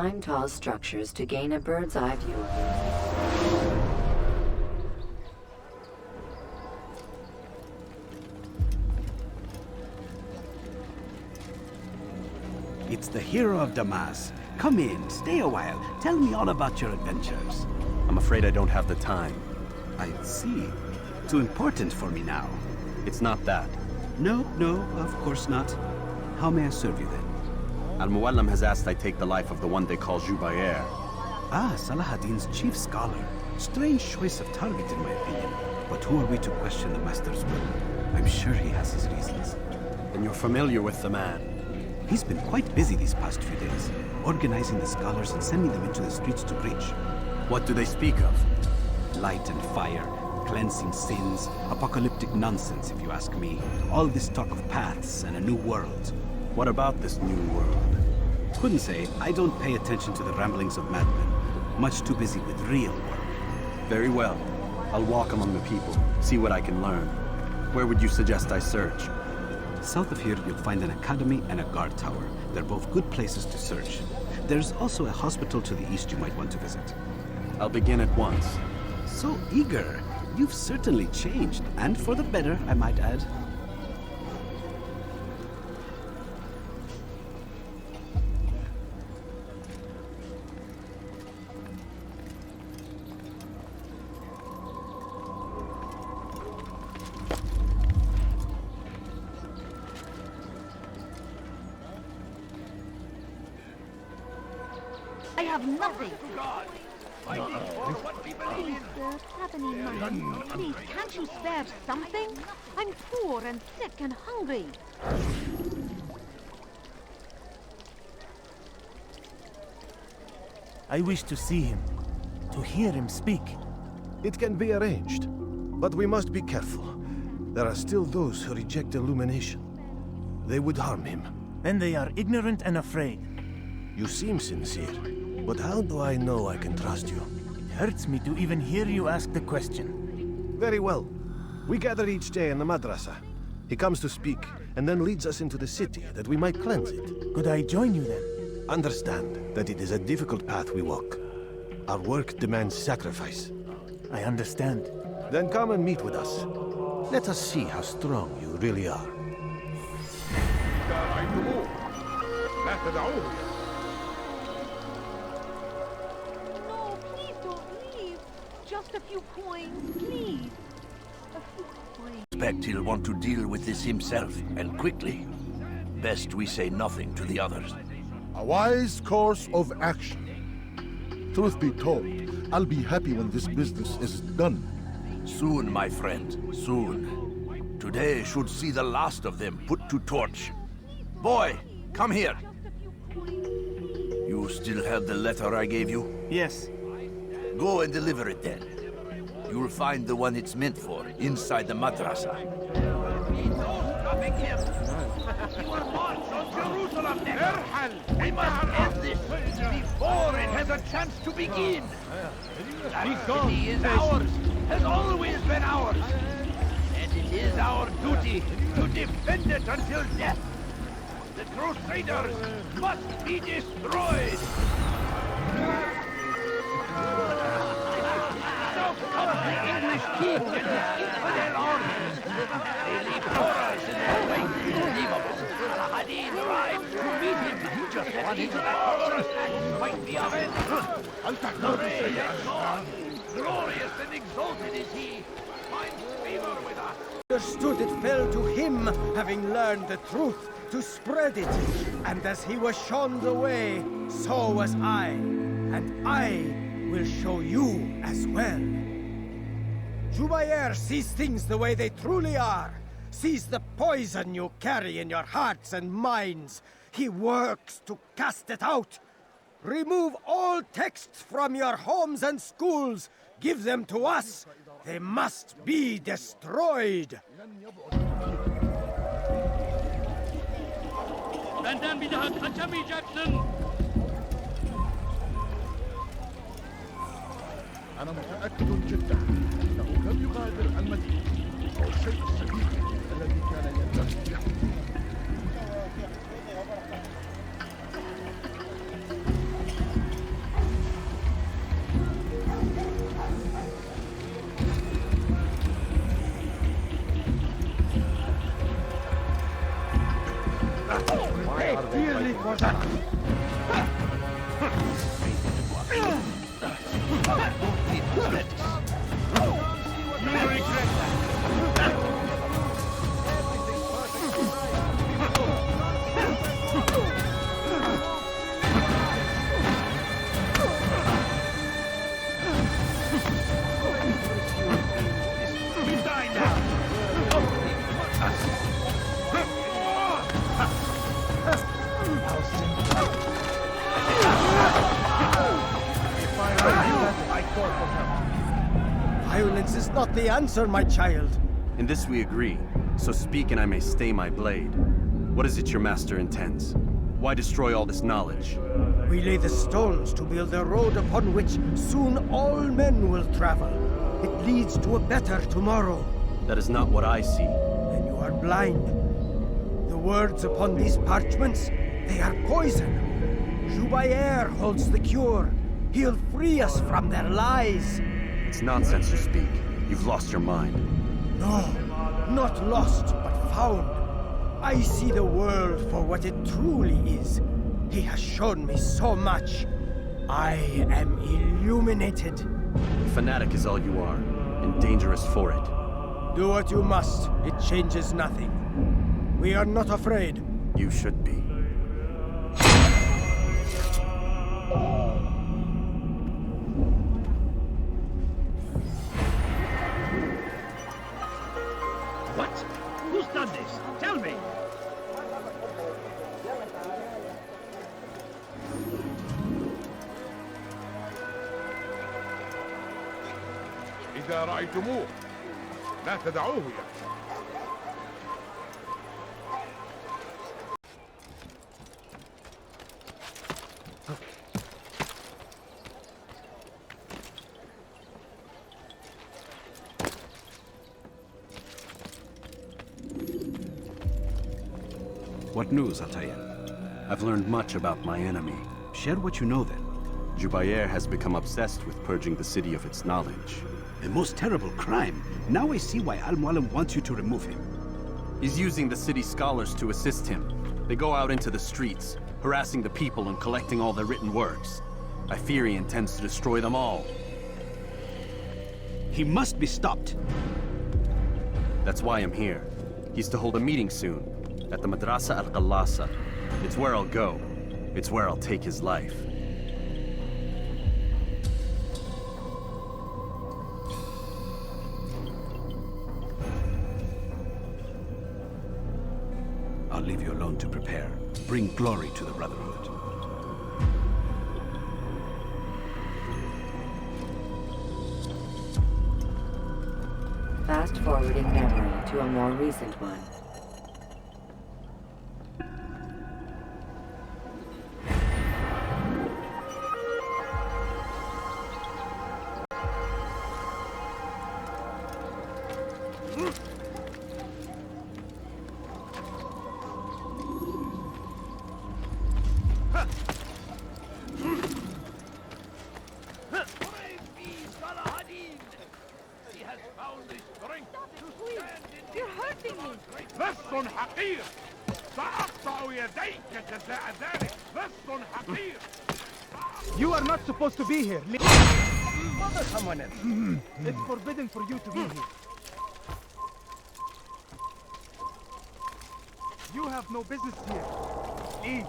climb tall structures to gain a bird's eye view of them. It's the hero of Damascus. Come in, stay a while. Tell me all about your adventures. I'm afraid I don't have the time. I see. Too important for me now. It's not that. No, of course not. How may I serve you then? Al-Muallim has asked I take the life of the one they call Jubair. Ah, Salahadin's chief scholar. Strange choice of target in my opinion. But who are we to question the Master's will? I'm sure he has his reasons. And you're familiar with the man? He's been quite busy these past few days, organizing the scholars and sending them into the streets to preach. What do they speak of? Light and fire, cleansing sins, apocalyptic nonsense if you ask me. All this talk of paths and a new world. What about this new world? Couldn't say. I don't pay attention to the ramblings of madmen. Much too busy with real work. Very well. I'll walk among the people, see what I can learn. Where would you suggest I search? South of here, you'll find an academy and a guard tower. They're both good places to search. There's also a hospital to the east you might want to visit. I'll begin at once. So eager. You've certainly changed, and for the better, I might add. I have nothing. Please, sir, have any money? Please, can't you spare something? I'm poor and sick and hungry. I wish to see him, to hear him speak. It can be arranged, but we must be careful. There are still those who reject illumination. They would harm him. Then they are ignorant and afraid. You seem sincere, but how do I know I can trust you? It hurts me to even hear you ask the question. Very well. We gather each day in the madrasa. He comes to speak, and then leads us into the city, that we might cleanse it. Could I join you then? Understand that it is a difficult path we walk. Our work demands sacrifice. I understand. Then come and meet with us. Let us see how strong you really are. No, please don't leave. Just a few coins, please. A few coins. Expect he'll want to deal with this himself, and quickly. Best we say nothing to the others. A wise course of action. Truth be told, I'll be happy when this business is done. Soon, my friend, soon. Today should see the last of them put to torch. Boy, come here. You still have the letter I gave you? Yes. Go and deliver it then. You'll find the one it's meant for inside the madrasa. We must end this before it has a chance to begin. That city is ours, has always been ours. And it is our duty to defend it until death. The Crusaders must be destroyed. So come the English king and his infidel armies. They leave horrors in their wake. Leave us. Saladin arrives to meet him just as his murderous acts might be avenged. Arrayed and gone, glorious and exalted is he, finds favor with us. Understood it fell to him, having learned the truth, to spread it. And as he was shown the way, so was I. And I will show you as well. Jubair sees things the way they truly are. Sees the poison you carry in your hearts and minds. He works to cast it out. Remove all texts from your homes and schools. Give them to us. They must be destroyed. Benden bir daha kaçamayacaksın. أنا متأكد جدا أنه لم يغادر المدينة أو الشيء الشديد الذي كان ينبغي يحدث. Violence is not the answer, my child. In this we agree, so speak and I may stay my blade. What is it your master intends? Why destroy all this knowledge? We lay the stones to build a road upon which soon all men will travel. It leads to a better tomorrow. That is not what I see. Then you are blind. The words upon these parchments, they are poison. Jubair holds the cure. He'll free us from their lies. It's nonsense you speak. You've lost your mind. No, not lost, but found. I see the world for what it truly is. He has shown me so much. I am illuminated. Fanatic is all you are, and dangerous for it. Do what you must. It changes nothing. We are not afraid. You should be. What? Who's done this? Tell me! إذا رأيتموه لا تدعوه يأتي. What news, Altair? I've learned much about my enemy. Share what you know then. Jubair has become obsessed with purging the city of its knowledge. A most terrible crime. Now I see why Al-Mualim wants you to remove him. He's using the city scholars to assist him. They go out into the streets, harassing the people and collecting all their written works. I fear he intends to destroy them all. He must be stopped. That's why I'm here. He's to hold a meeting soon, at the Madrasa al-Qallasa. It's where I'll go. It's where I'll take his life. I'll leave you alone to prepare. Bring glory to the Brotherhood. Fast-forwarding memory to a more recent one. You're hurting me. لص حقير سأقطع يديك جزاء ذلك لص حقير. You are not supposed to be here. Mother someone else. It's forbidden for you to be here. You have no business here. Leave.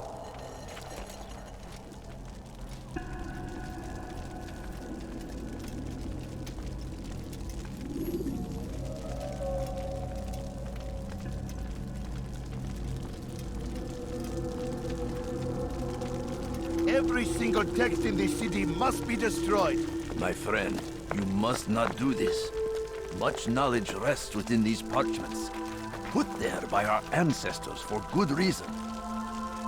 Every single text in this city must be destroyed. My friend, you must not do this. Much knowledge rests within these parchments, put there by our ancestors for good reason.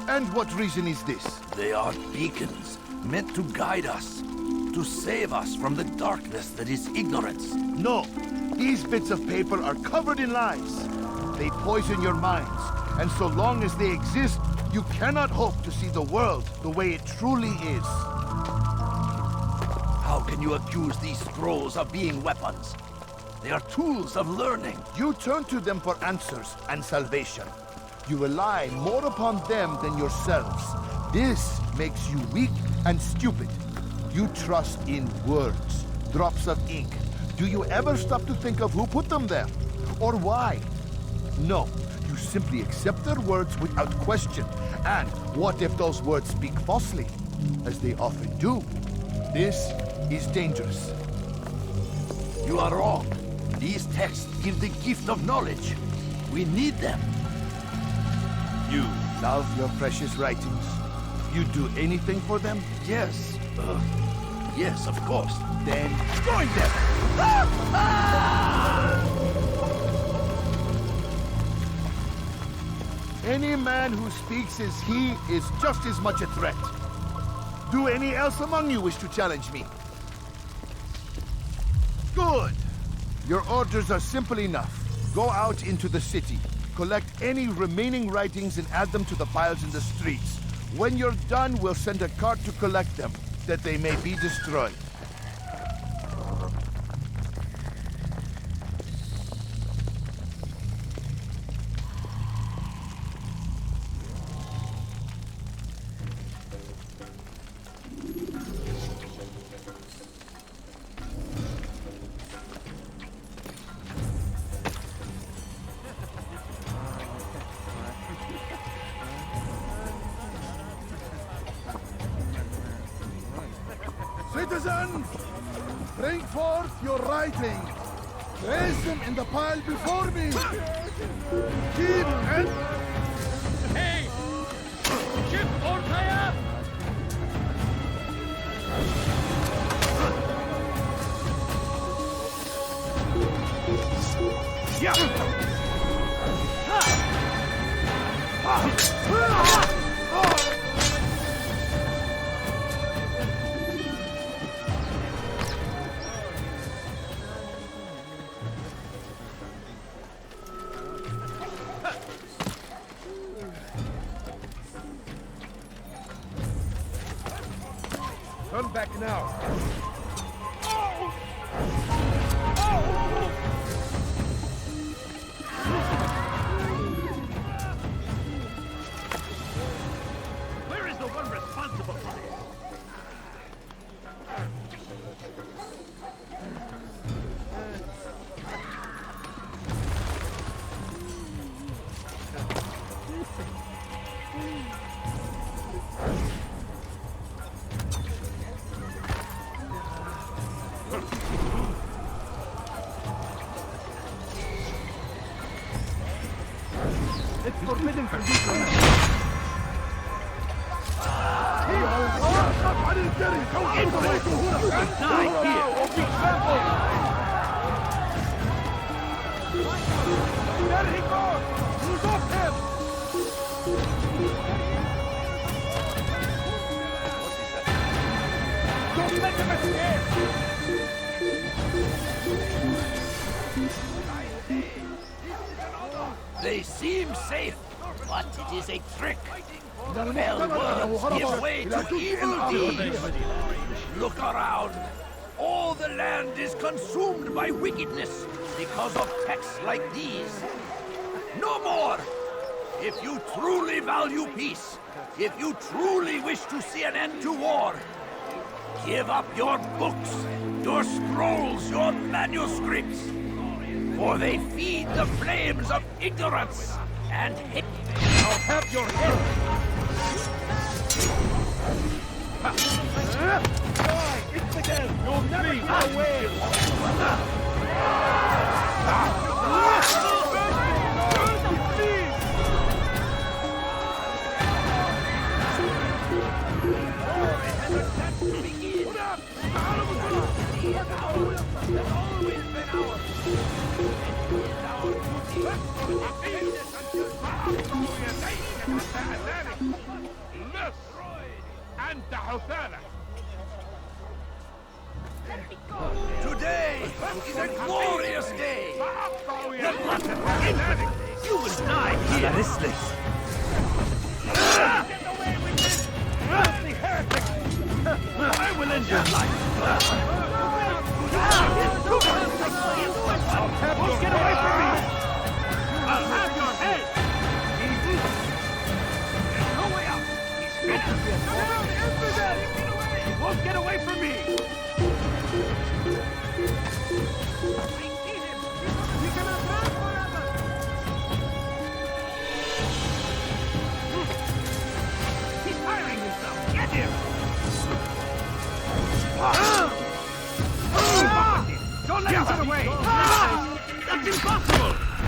And what reason is this? They are beacons, meant to guide us, to save us from the darkness that is ignorance. No, these bits of paper are covered in lies. They poison your minds, and so long as they exist, you cannot hope to see the world the way it truly is. How can you accuse these scrolls of being weapons? They are tools of learning. You turn to them for answers and salvation. You rely more upon them than yourselves. This makes you weak and stupid. You trust in words, drops of ink. Do you ever stop to think of who put them there? Or why? No, you simply accept their words without question. And what if those words speak falsely? As they often do. This is dangerous. You are wrong. These texts give the gift of knowledge. We need them. You love your precious writings? You'd do anything for them? Yes. Yes, of course. Then join them! Any man who speaks as he is just as much a threat. Do any else among you wish to challenge me? Good! Your orders are simple enough. Go out into the city, collect any remaining writings and add them to the piles in the streets. When you're done, we'll send a cart to collect them, that they may be destroyed. Citizens, bring forth your writings. Place them in the pile before me. Keep and... Hey! Ship Altair! Turn back now. Where is the one responsible for this? It's forbidden for you to Die here! There he goes! Who's off him? Don't let him escape! They seem safe, but it is a trick. The fell words give way to evil deeds. Look around. All the land is consumed by wickedness because of texts like these. No more! If you truly value peace, if you truly wish to see an end to war, give up your books, your scrolls, your manuscripts. For they feed the flames of ignorance and hate. I'll have your head! Die, infidel! You'll never get away! Today is a glorious day. You will die here! I will end your life! Get away from me! I'll have your head!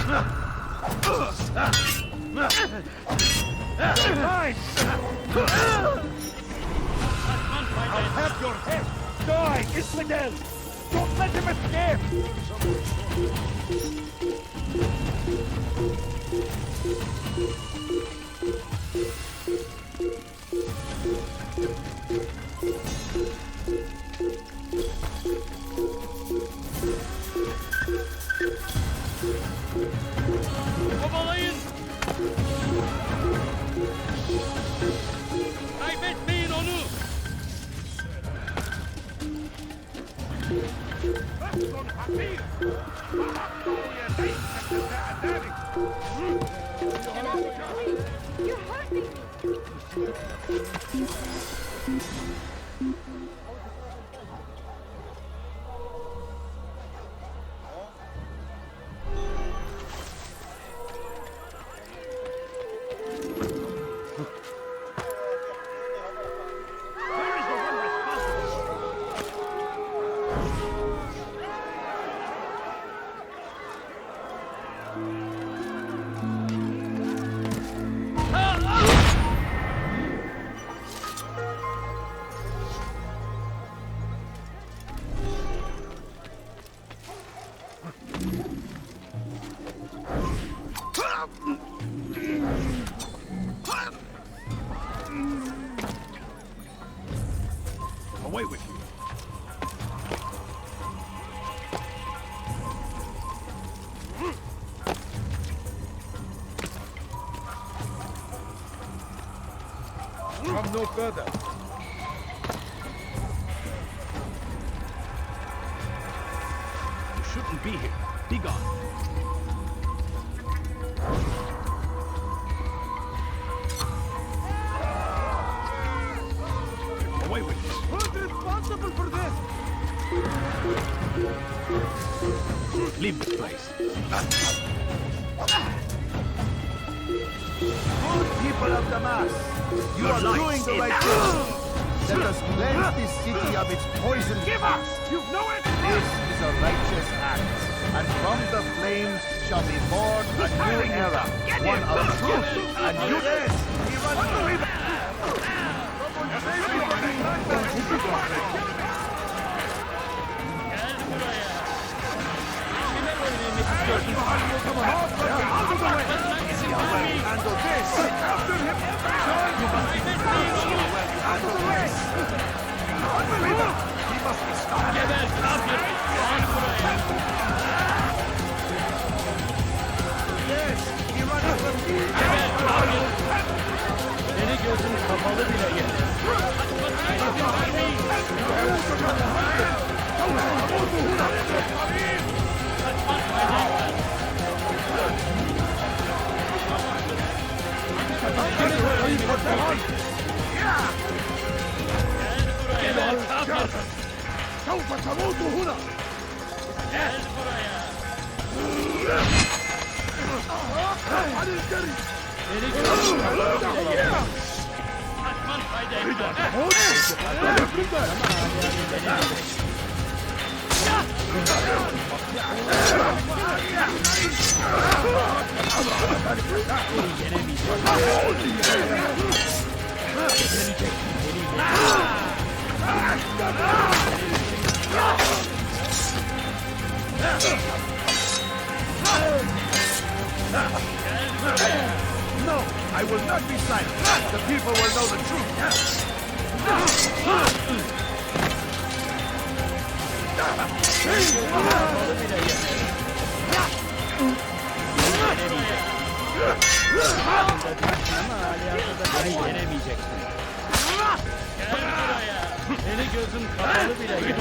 I'll have your head! Die, infidel! Don't let him escape! Kovalayın! Kaybetmeyin onu! Aston Hakim! You're hurting me! Away with you. Come no further. You shouldn't be here. Be gone. Away with you. Who's responsible for this? Leave this place. Good people of Damascus, you are doing the right thing. Let us cleanse this city of its poison. Give us! You know it! This is a righteous act, and from the flames shall be born a new era, one of truth and unity. Handle this! After him! You must be handle the rest! Unbeliever! He must be stopped! Yes! He runs from me! Beni gözüm kapalı bile gelir. سوف تموت هنا. عن الجري. No, I will not be silent. The people will know the truth. Beni gözüm kapalı bile gelir.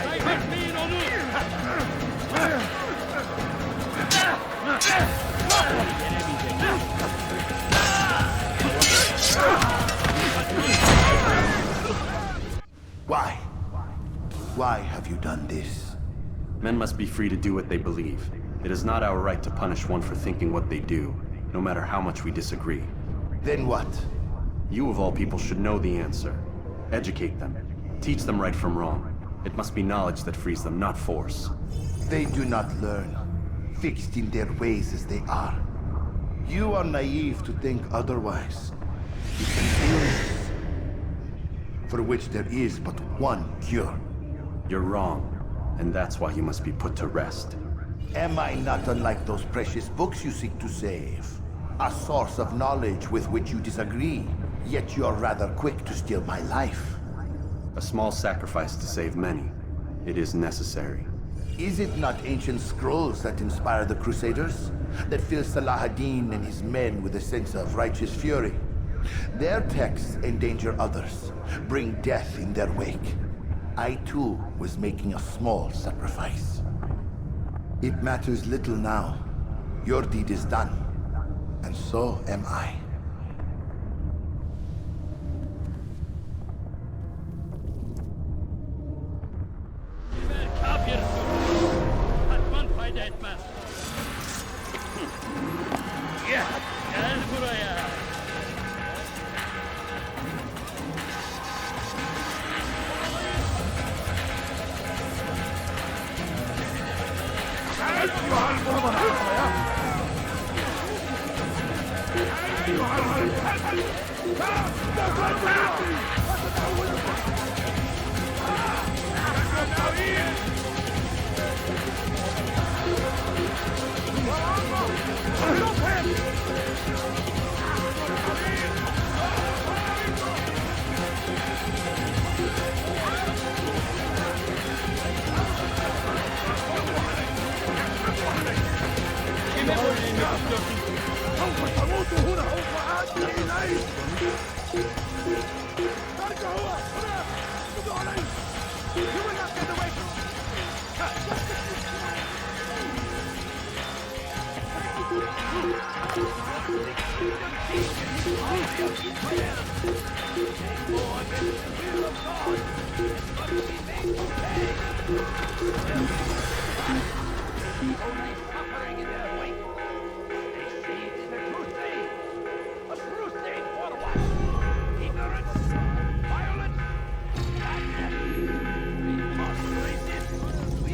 Kaybetmeyin onu! Why? Why have you done this? Men must be free to do what they believe. It is not our right to punish one for thinking what they do, no matter how much we disagree. Then what? You of all people should know the answer. Educate them. Teach them right from wrong. It must be knowledge that frees them, not force. They do not learn, fixed in their ways as they are. You are naive to think otherwise. It's an illness for which there is but one cure. You're wrong, and that's why you must be put to rest. Am I not unlike those precious books you seek to save? A source of knowledge with which you disagree, yet you are rather quick to steal my life. A small sacrifice to save many. It is necessary. Is it not ancient scrolls that inspire the Crusaders? That fill Salah ad-Din and his men with a sense of righteous fury? Their texts endanger others, bring death in their wake. I too was making a small sacrifice. It matters little now. Your deed is done, and so am I. Hatman fayda etmez. Gel buraya. سوف تموت هنا وآتي إليك. ارجع هو هنا. خذوا علي. You will not get away from Suffering in their wake. They say it's a crusade. A crusade for what? Ignorance? Violence? Madness? We must resist. We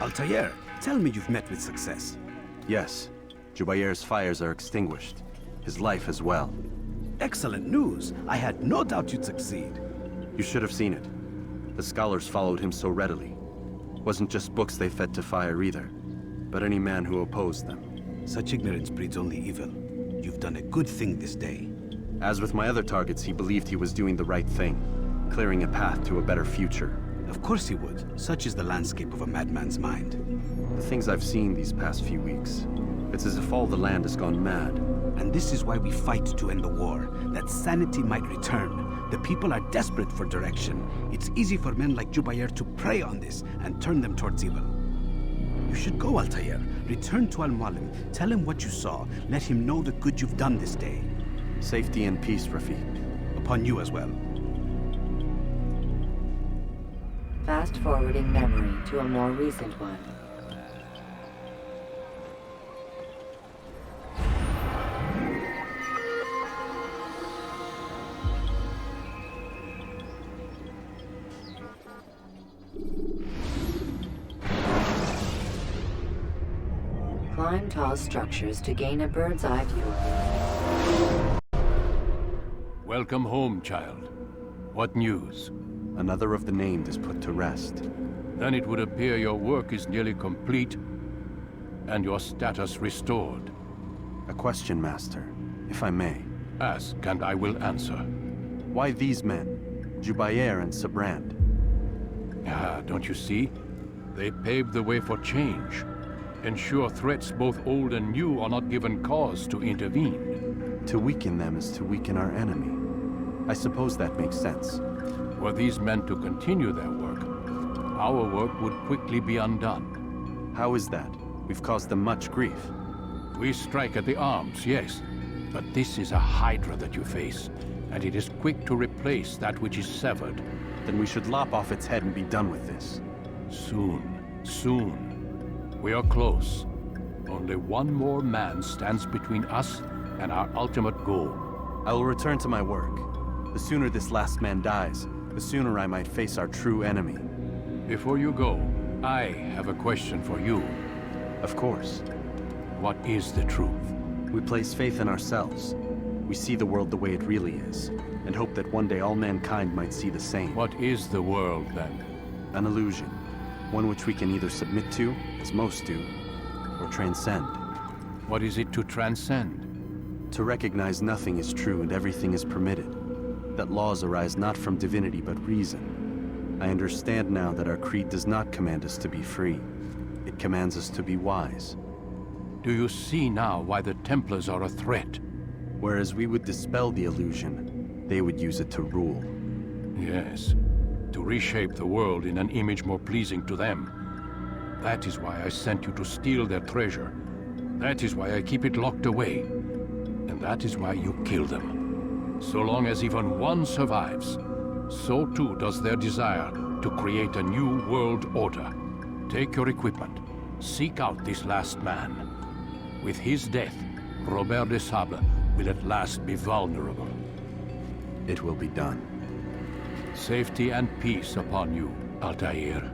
Altair, tell me you've met with success. Yes. Jubair's fires are extinguished. His life as well. Excellent news. I had no doubt you'd succeed. You should have seen it. The scholars followed him so readily. Wasn't just books they fed to fire either, but any man who opposed them. Such ignorance breeds only evil. You've done a good thing this day. As with my other targets, he believed he was doing the right thing, clearing a path to a better future. Of course he would. Such is the landscape of a madman's mind. The things I've seen these past few weeks, it's as if all the land has gone mad. And this is why we fight to end the war, that sanity might return. The people are desperate for direction. It's easy for men like Jubair to prey on this and turn them towards evil. You should go, Altair. Return to Al-Mualim. Tell him what you saw. Let him know the good you've done this day. Safety and peace, Rafiq. Upon you as well. Fast-forwarding memory to a more recent one. Climb tall structures to gain a bird's-eye view of it. Welcome home, child. What news? Another of the named is put to rest. Then it would appear your work is nearly complete and your status restored. A question, Master, if I may. Ask, and I will answer. Why these men? Jubair and Sabrand? Ah, don't you see? They paved the way for change. Ensure threats both old and new are not given cause to intervene. To weaken them is to weaken our enemy. I suppose that makes sense. Were these men to continue their work, our work would quickly be undone. How is that? We've caused them much grief. We strike at the arms, yes. But this is a hydra that you face, and it is quick to replace that which is severed. Then we should lop off its head and be done with this. Soon, soon. We are close. Only one more man stands between us and our ultimate goal. I will return to my work. The sooner this last man dies, the sooner I might face our true enemy. Before you go, I have a question for you. Of course. What is the truth? We place faith in ourselves. We see the world the way it really is, and hope that one day all mankind might see the same. What is the world, then? An illusion. One which we can either submit to, as most do, or transcend. What is it to transcend? To recognize nothing is true and everything is permitted. That laws arise not from divinity but reason. I understand now that our creed does not command us to be free. It commands us to be wise. Do you see now why the Templars are a threat? Whereas we would dispel the illusion, they would use it to rule. Yes, to reshape the world in an image more pleasing to them. That is why I sent you to steal their treasure. That is why I keep it locked away. And that is why you kill them. So long as even one survives, so too does their desire to create a new world order. Take your equipment. Seek out this last man. With his death, Robert de Sable will at last be vulnerable. It will be done. Safety and peace upon you, Altair.